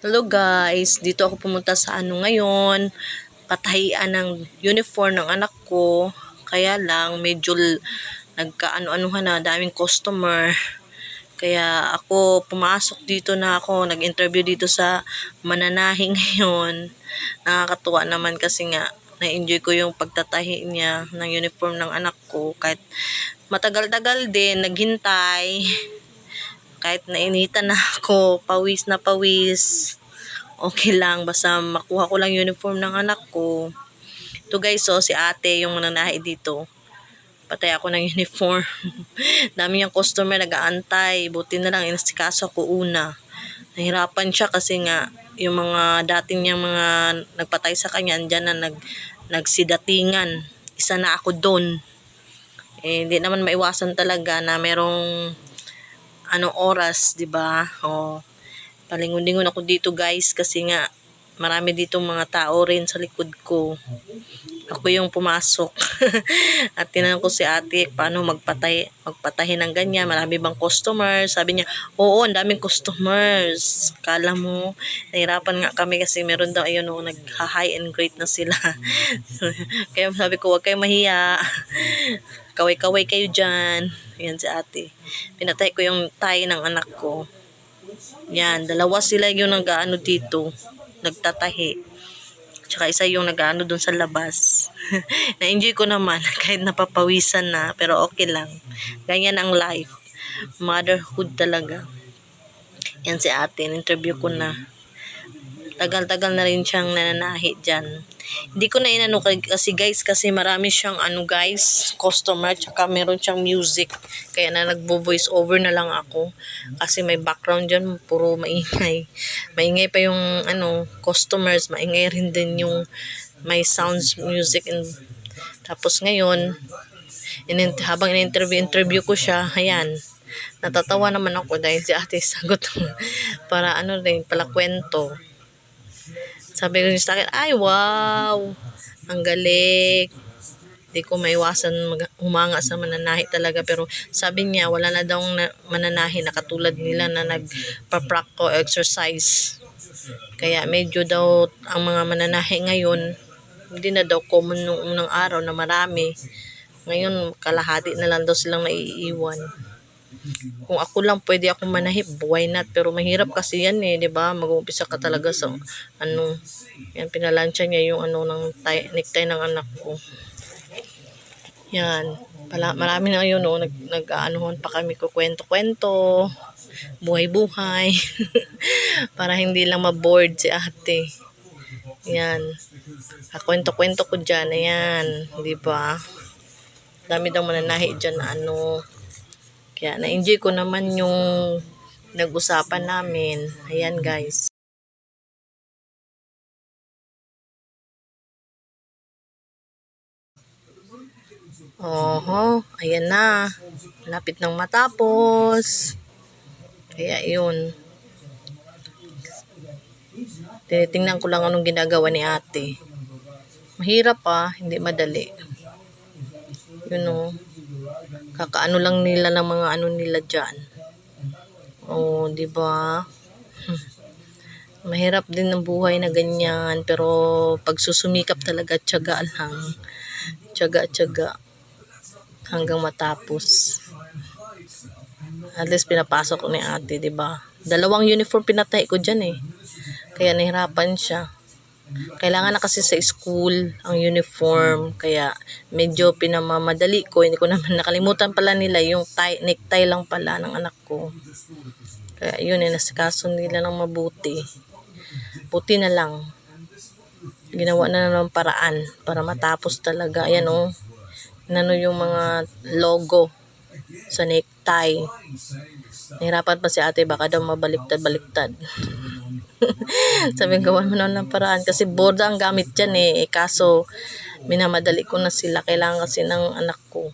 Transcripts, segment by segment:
Hello guys, dito ako pumunta sa ngayon, patahian ng uniform ng anak ko. Kaya lang medyo nagkaano-anuhan na, daming customer. Kaya ako pumasok dito na ako, nag-interview dito sa mananahi ngayon. Nakakatuwa naman kasi nga na-enjoy ko yung pagtatahi niya ng uniform ng anak ko. Kahit matagal-tagal din, naghintay. Kahit nainitan na ako, pawis na pawis. Okay lang, basta makuha ko lang uniform ng anak ko. Ito guys, so si ate yung mananahi dito. Patay ako ng uniform. Dami yung customer nag-aantay. Buti na lang inasikaso ko una. Nahirapan siya kasi nga yung mga dating niyang mga nagpatay sa kanya, andyan na nagsidatingan. Isa na ako doon. Hindi naman maiwasan talaga na merong oras, 'di ba? Palingon-lingon ako dito guys kasi nga marami dito mga tao rin sa likod ko. Ako yung pumasok. At tinanong ko si ate paano magpatahin ng ganyan, marami bang customers? Sabi niya, oo, ang daming customers. Kala mo, nahirapan nga kami kasi meron daw ayun nagha-high and great na sila. Kaya sabi ko, wag kayong mahiya. Kaway-kaway kayo dyan. Yan si ate. Pinatay ko yung tie ng anak ko. Yan, dalawa sila yung nag-aano dito, nagtatahi. Tsaka isa yung nag-aano dun sa labas. Na-enjoy ko naman kahit napapawisan na, pero okay lang. Ganyan ang life. Motherhood talaga. Yan si ate, interview ko na. Tagal-tagal na rin siyang nananahi dyan. Hindi ko na inano kasi guys, kasi marami siyang guys, customer, tsaka meron siyang music. Kaya na nagbo-voice over na lang ako. Kasi may background dyan, puro maingay. Maingay pa yung customers, maingay rin din yung may sounds, music. Tapos ngayon, habang in-interview ko siya, ayan, natatawa naman ako dahil si ate sagot para rin, pala kwento. Sabi ko sa akin, ay wow, ang galing. Hindi ko maiwasan humanga sa mananahi talaga. Pero sabi niya, wala na daw mananahi na katulad nila na nagpa-practice exercise. Kaya medyo daw ang mga mananahi ngayon, hindi na daw common nung unang araw na marami. Ngayon, kalahati na lang daw silang naiiwan. Kung ako lang pwede akong manahip, why not? Pero mahirap kasi yan 'di ba? Mag-uumpisa ka talaga sa yan pinalansya niya yung ng necktie ng anak ko. Yan. Marami na yun nag-aanuhan pa kami kwento-kwento, buhay-buhay. Para hindi lang ma-bored si ate. Yan. Kwento-kwento ko diyan, ayan, 'di ba? Dami daw mananahi diyan na kaya na-enjoy ko naman yung nag-usapan namin. Ayan guys. Ayan na. Lapit nang matapos. Kaya yun. Tinitingnan ko lang anong ginagawa ni ate. Mahirap hindi madali. Kakaano lang nila ng mga nila dyan. Di ba? Mahirap din ang buhay na ganyan, pero pag susumikap talaga, tiyaga lang. Tiyaga hanggang matapos. At least pinapasok ko ni ate, 'di ba? 2 uniform pinatay ko diyan Kaya nahirapan siya. Kailangan na kasi sa school ang uniform, kaya medyo pinamamadali ko. Hindi ko naman nakalimutan pala nila yung necktie lang pala ng anak ko. Kaya yun nasikaso nila ng mabuti. Buti na lang. Ginawa na ng paraan para matapos talaga. Ayan yung mga logo sa necktie. Nahirapan pa si ate, baka daw mabaliktad-baliktad. Sabi ko, gawan mo na ng paraan kasi borda ang gamit dyan kaso minamadali ko na sila, kailangan kasi ng anak ko.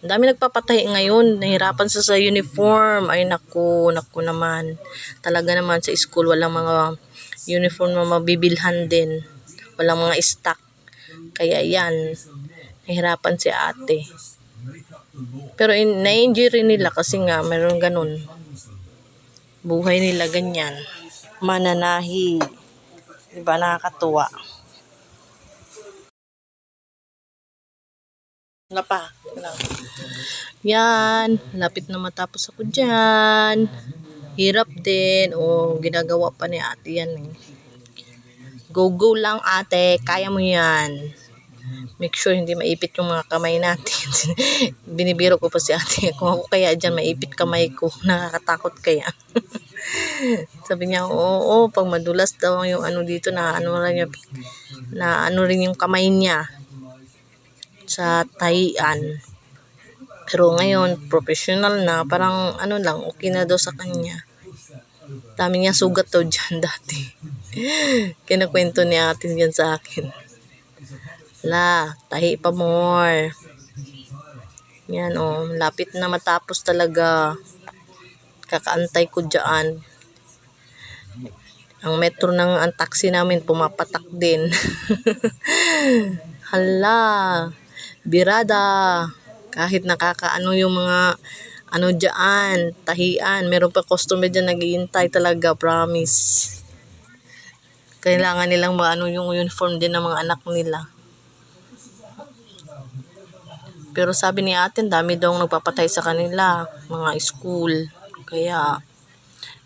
Ang dami nagpapatahi ngayon, nahirapan sa uniform. Ay naku naman, talaga naman sa school walang mga uniform na mabibilhan din, walang mga stock, kaya yan, nahirapan si ate. Pero na-enjoy rin nila kasi nga meron ganun, buhay nila ganyan. mananahi. Diba nakakatuwa? Wala pa. Wala. Yan. Lapit na matapos ako dyan. Hirap din. O, ginagawa pa ni ate yan. Go lang ate. Kaya mo yan. Make sure hindi maipit yung mga kamay natin. Binibiro ko pa si ate. Kung ako kaya dyan, maipit kamay ko. Nakakatakot kaya. Sabi niya, oo, pag madulas daw yung ano dito na ano rin yung kamay niya sa tahian. Pero ngayon, professional na, parang ano lang, okay na daw sa kanya. Dami niya sugat daw dyan dati. Kinakwento ni ate yan sa akin. Tahi pa more. Yan lapit na matapos talaga. Kakaantay ko dyan. Ang metro ang taxi namin pumapatak din. Hala, birada. Kahit nakakaano yung mga ano dyan, tahian. Meron pa customer dyan naghihintay talaga, promise. Kailangan nilang maano yung uniform din ng mga anak nila. Pero sabi ni ate, dami daw nagpapatay sa kanila, mga school. Kaya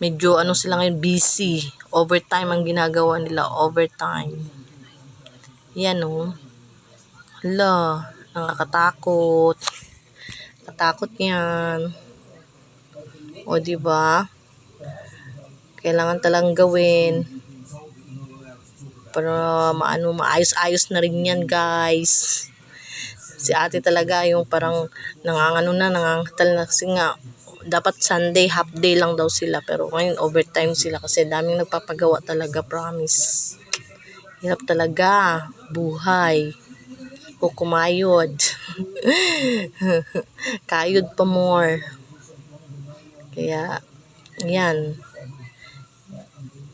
medyo ano sila ngayon, busy. Overtime ang ginagawa nila, overtime. Yan Hala, nakakatakot. Katakot yan. O diba? Kailangan talang gawin. Para maayos-ayos na rin yan, guys. Si ate talaga yung parang nangangatal na kasi nga dapat Sunday half day lang daw sila, pero ngayon overtime sila kasi daming nagpapagawa talaga, promise. Hirap talaga buhay. Kumayod. Kayod pa more. Kaya yan.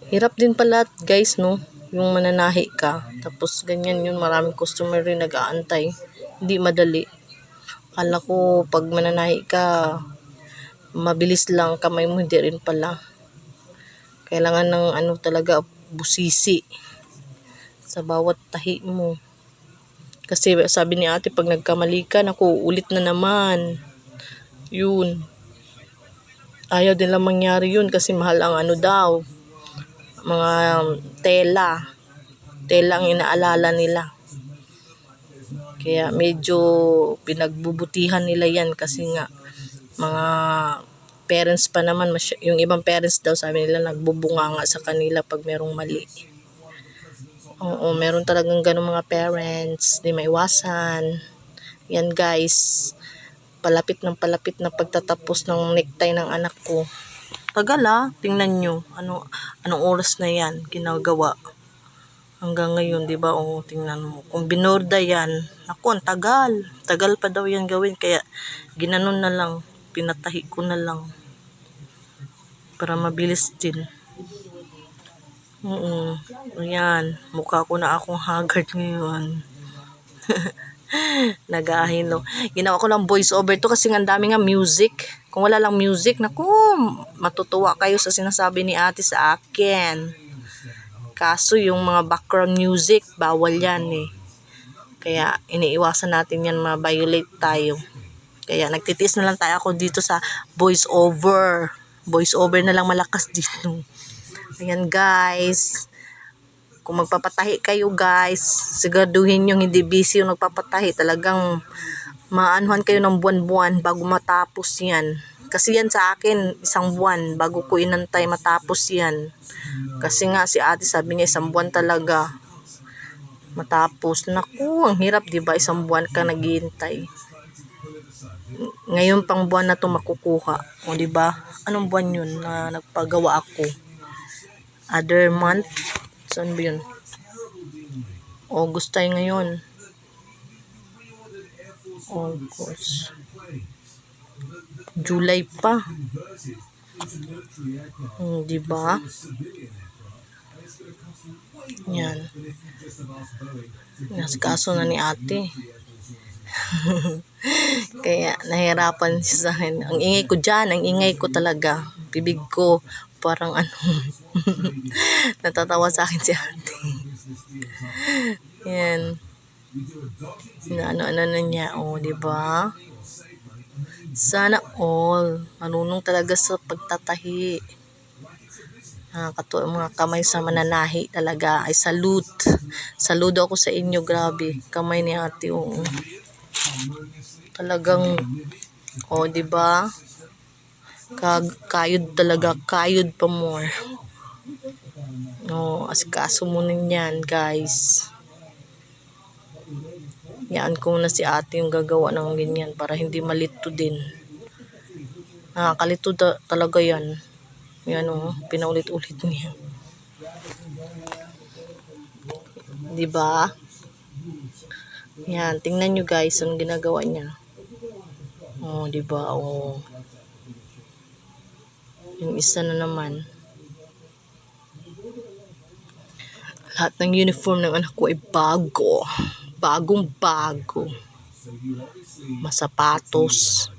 Hirap din pala guys, no? Yung mananahi ka. Tapos ganyan yun, maraming customer rin nag-aantay. Hindi madali. Akala ko pag mananahi ka, mabilis lang, kamay mo hindi rin pala. Kailangan ng ano talaga, busisi sa bawat tahi mo. Kasi sabi ni ate, pag nagkamali ka, naku, ulit na naman. Yun. Ayaw din lang mangyari yun kasi mahal ang ano daw. Mga tela. Tela ang inaalala nila. Kaya medyo pinagbubutihan nila yan kasi nga mga parents pa naman, yung ibang parents daw sabi nila nagbubunga nga sa kanila pag merong mali. Oo, meron talagang ganung mga parents, di maiwasan. Yan guys, palapit na pagtatapos ng necktie ng anak ko. Tagal tingnan nyo, anong oras na yan ginagawa. Hanggang ngayon, di ba? Tingnan mo. Kung binorda yan, naku, ang tagal. Tagal pa daw yan gawin. Kaya, ginanon na lang. Pinatahi ko na lang. Para mabilis din. Ayan. Mukha ko na akong haggard ngayon. Nag-ahino. Ginawa ko lang voice over to kasi ang dami nga music. Kung wala lang music, naku, matutuwa kayo sa sinasabi ni ate sa akin. Kaso yung mga background music, bawal yan Kaya iniiwasan natin yan, ma-violate tayo. Kaya nagtitiis na lang tayo ako dito sa voice over. Voice over na lang malakas dito. Ayan guys. Kung magpapatahi kayo guys, siguraduhin yung hindi busy yung nagpapatahi. Talagang maanuhan kayo ng buwan-buwan bago matapos yan. Kasi yan sa akin, 1 buwan bago ko inantay matapos yan. Kasi nga si ate sabi niya 1 buwan talaga matapos. Naku, ang hirap diba, 1 buwan ka naghihintay. Ngayon pang buwan na to makukuha. O diba, anong buwan yun na nagpagawa ako? Other month? Saan ba yun? August tayo ngayon. August. July pa. Diba? Yan. Nasikaso na ni ate. Kaya nahirapan siya sa akin. Ang ingay ko dyan, ang ingay ko talaga. Bibig ko, parang ano, natatawa sa akin si ate. Yan. Ano-ano na niya, oh, di ba? Sana all. Marunong talaga sa pagtatahi. Nakakatuwa mga kamay sa mananahi talaga. Ay, salute. Saludo ako sa inyo, grabe. Kamay ni ate, oh. Talagang, oh, di ba? Kayod talaga, kayod pa more. No, asikaso mo yan, guys. Yan ko na si ate yung gagawa ng ganyan para hindi malito din. Nakakalito talaga yan. Yan o, pinaulit-ulit niya. Diba? Yan, tingnan nyo guys, ang ginagawa niya. Oh, diba? Oh. Yung isa na naman. Lahat ng uniform ng anak ko ay bago. Bagong-bago. Masapatos.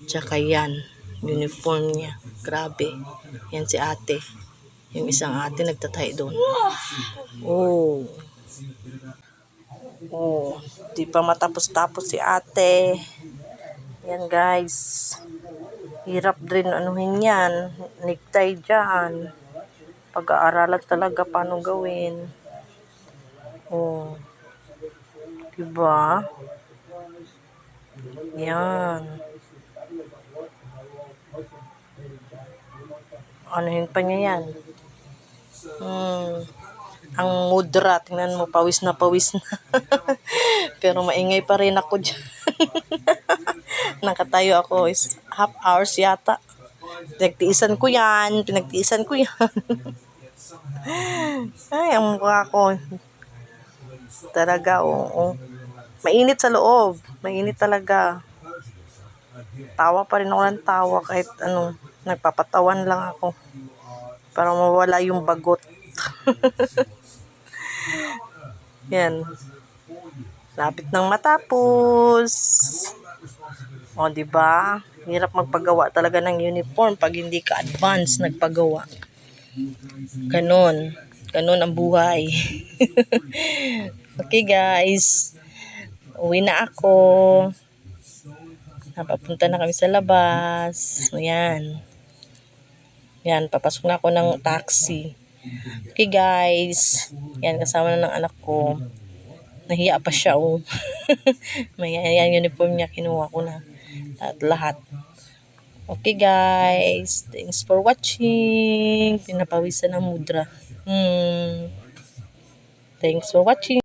Tsaka yan. Uniform niya. Grabe. Yan si ate. Yung isang ate nagtatahi doon. Oh. Oh. Di pa matapos-tapos si ate. Yan guys. Hirap din anuhin yan. Necktie dyan. Pag-aaralan talaga paano gawin. Oh. Diba? Yan. Anuhin pa niya yan. Ang mudra, tingnan mo, pawis na pawis na. Pero maingay pa rin ako dyan. Nakatayo ako is half hours yata. Pinagtiisan ko yan. Ay, ang mukha ko. Talaga, oo. Mainit sa loob. Mainit talaga. Tawa pa rin ako ng tawa kahit ano, nagpapatawan lang ako. Para mawala yung bagot. Yan. Lapit nang matapos. O, diba? Hirap magpagawa talaga ng uniform pag hindi ka advance nagpagawa. Ganon. Ganon ang buhay. Okay guys. Uwi na ako. Napapunta na kami sa labas. Ayan. Yan, papasok na ako ng taxi. Okay guys. Yan, kasama na ng anak ko. Nahiya pa siya, oh. May yan, uniform niya, kinuha ko na. At lahat. Okay guys. Thanks for watching. Pinapawisan ng mudra. Thanks for watching.